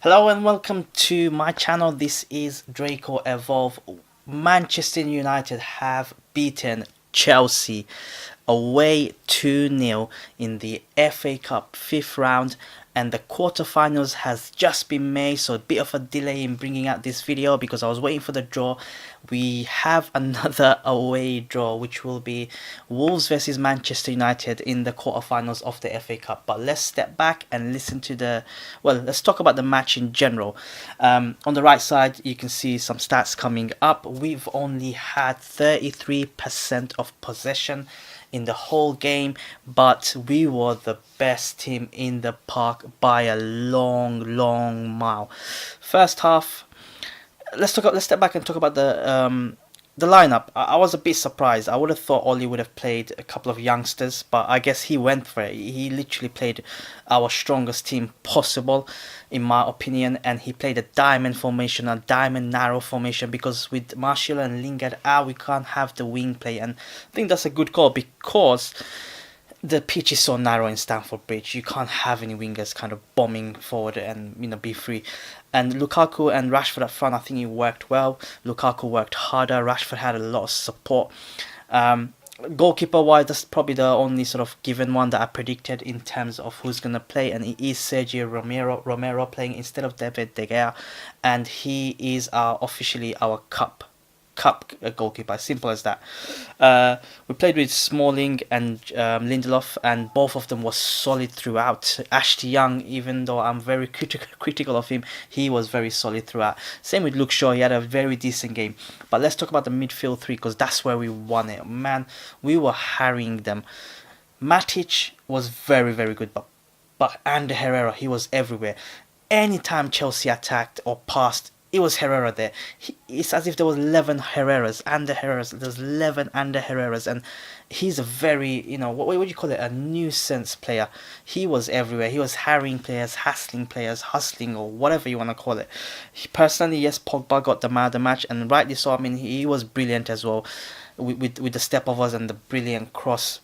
Hello and welcome to my channel. This is Draco Evolve. Manchester United have beaten Chelsea away 2-0 in the FA Cup 5th round, and the quarterfinals has just been made, so a bit of a delay in bringing out this video because I was waiting for the draw. We have another away draw, which will be Wolves versus Manchester United in the quarterfinals of the FA Cup. But let's step back and listen to let's talk about the match in general. On the right side, you can see some stats coming up. We've only had 33% of possession in the whole game, but we were the best team in the park by a long mile. First half, let's step back and talk about the lineup. I was a bit surprised. I would have thought Oli would have played a couple of youngsters, but I guess he went for it. He literally played our strongest team possible, in my opinion, and he played a diamond formation, a diamond narrow formation, because with Martial and Lingard out, we can't have the wing play, and I think that's a good call because the pitch is so narrow in Stamford Bridge. You can't have any wingers kind of bombing forward and be free. And Lukaku and Rashford up front, I think it worked well. Lukaku worked harder. Rashford had a lot of support. Goalkeeper wise, that's probably the only sort of given one that I predicted in terms of who's gonna play, and it is Sergio Romero playing instead of David De Gea, and he is officially our cup goalkeeper. Simple as that. We played with Smalling and Lindelof, and both of them was solid throughout. Ashley Young, even though I'm very critical of him, he was very solid throughout. Same with Luke Shaw, he had a very decent game. But let's talk about the midfield three, because that's where we won it. Man, we were harrying them. Matic was very good, but Ander Herrera, he was everywhere. Anytime Chelsea attacked or passed, it was Herrera there. It's as if there was 11 Herreras, Ander Herreras. There's 11 Ander Herreras, and he's a very, what do you call it? A nuisance player. He was everywhere. He was harrying players, hassling players, hustling, or whatever you want to call it. Personally, yes, Pogba got the man of the match, and rightly so. I mean, he was brilliant as well with the step overs and the brilliant cross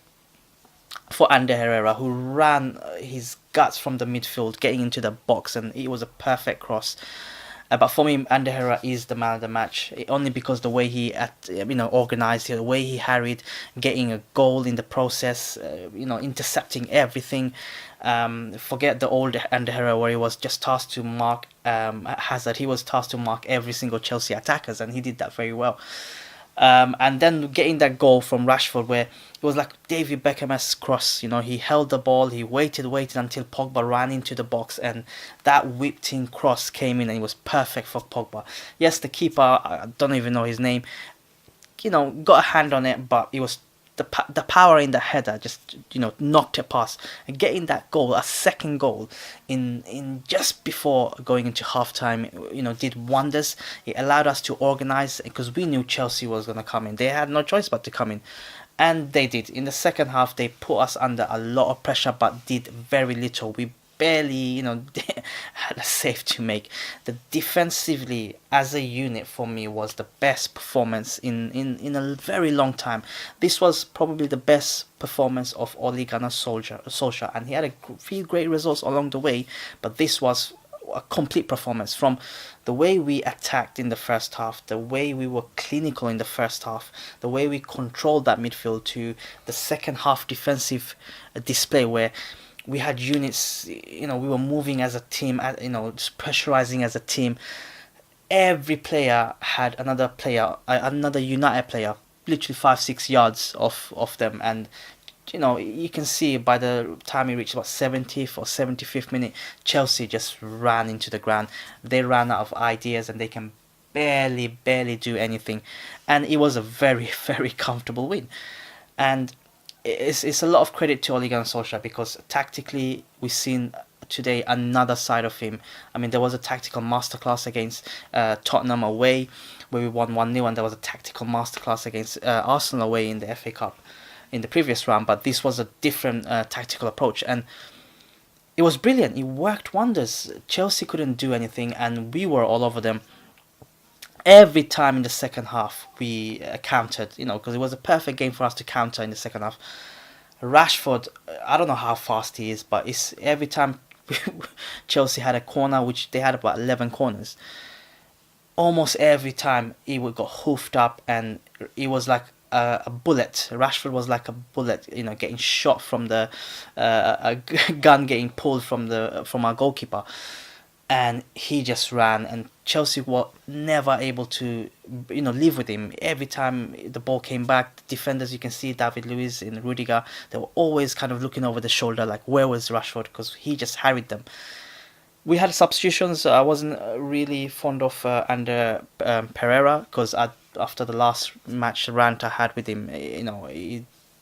for Ander Herrera, who ran his guts from the midfield, getting into the box, and it was a perfect cross. But for me, Ander Herrera is the man of the match, only because the way he organized, the way he harried, getting a goal in the process, intercepting everything. Forget the old Ander Herrera where he was just tasked to mark Hazard. He was tasked to mark every single Chelsea attackers, and he did that very well. And then getting that goal from Rashford, where it was like David Beckham's cross. He held the ball, he waited until Pogba ran into the box, and that whipped in cross came in, and it was perfect for Pogba. Yes, the keeper, I don't even know his name, got a hand on it, but it was the power in the header just knocked it past, and getting that goal, a second goal in just before going into halftime, did wonders. It allowed us to organize, because we knew Chelsea was going to come in. They had no choice but to come in, and they did. In the second half, they put us under a lot of pressure but did very little. We barely had a save to make. The defensively as a unit for me was the best performance in a very long time. This was probably the best performance of Ole Gunnar Solskjaer, and he had a few great results along the way, but this was a complete performance. From the way we attacked in the first half, the way we were clinical in the first half, the way we controlled that midfield, to the second half defensive display where we had units, we were moving as a team, just pressurizing as a team. Every player had another United player, literally 5-6 yards off them, and you can see by the time we reached about 70th or 75th minute, Chelsea just ran into the ground. They ran out of ideas, and they can barely do anything, and it was a very comfortable win. And it's a lot of credit to Ole Gunnar Solskjaer, because tactically we've seen today another side of him. I mean, there was a tactical masterclass against Tottenham away, where we won 1-0, and there was a tactical masterclass against Arsenal away in the FA Cup in the previous round, but this was a different tactical approach, and it was brilliant. It worked wonders. Chelsea couldn't do anything, and we were all over them. Every time in the second half we countered, because it was a perfect game for us to counter in the second half. Rashford, I don't know how fast he is, but it's every time Chelsea had a corner, which they had about 11 corners. Almost every time he would got hoofed up, and it was like a bullet. Rashford was like a bullet, getting shot from the a gun getting pulled from our goalkeeper, and he just ran. And Chelsea were never able to, live with him. Every time the ball came back, the defenders, you can see David Luiz and Rudiger, they were always kind of looking over the shoulder, like where was Rashford, because he just harried them. We had substitutions. I wasn't really fond of under Pereira, because after the last match rant I had with him,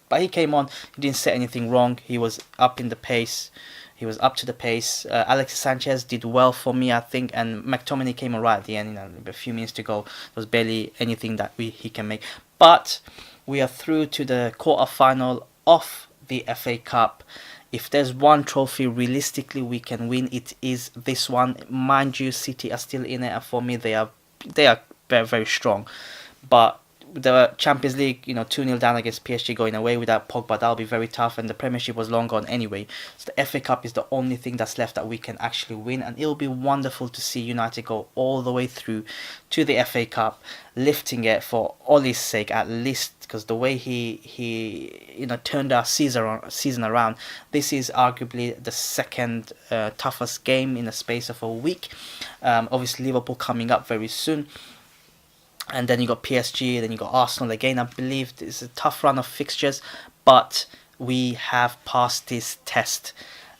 but he came on. He didn't say anything wrong. He was up in the pace. He was up to the pace. Alexis Sanchez did well for me, I think, and McTominay came on right at the end. A few minutes to go. There was barely anything that he can make. But we are through to the quarter-final of the FA Cup. If there's one trophy realistically we can win, it is this one. Mind you, City are still in it, and for me they are very, very strong. But the Champions League, 2-0 down against PSG going away without Pogba, that'll be very tough, and the Premiership was long gone anyway. So the FA Cup is the only thing that's left that we can actually win, and it'll be wonderful to see United go all the way through to the FA Cup, lifting it for Ollie's sake at least, because the way he turned our season around, this is arguably the second toughest game in the space of a week. Obviously Liverpool coming up very soon. And then you got PSG, then you got Arsenal again. I believe it's a tough run of fixtures, but we have passed this test,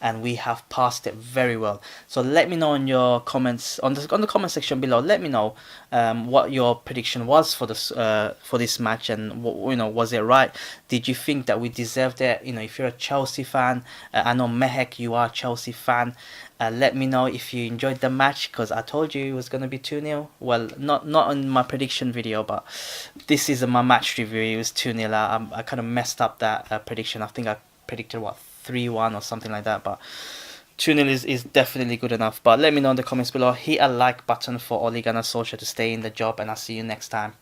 and we have passed it very well. So let me know in your comments on the comment section below. Let me know what your prediction was for this match, and was it right? Did you think that we deserved it? If you're a Chelsea fan, I know Mehek, you are a Chelsea fan. Let me know if you enjoyed the match, because I told you it was going to be 2-0. Well, not in my prediction video, but this is my match review. It was 2-0. I kind of messed up that prediction. I think I predicted 3-1 or something like that, but 2-0 is definitely good enough. But let me know in the comments below. Hit a like button for Ole Gunnar Solskjaer to stay in the job, and I'll see you next time.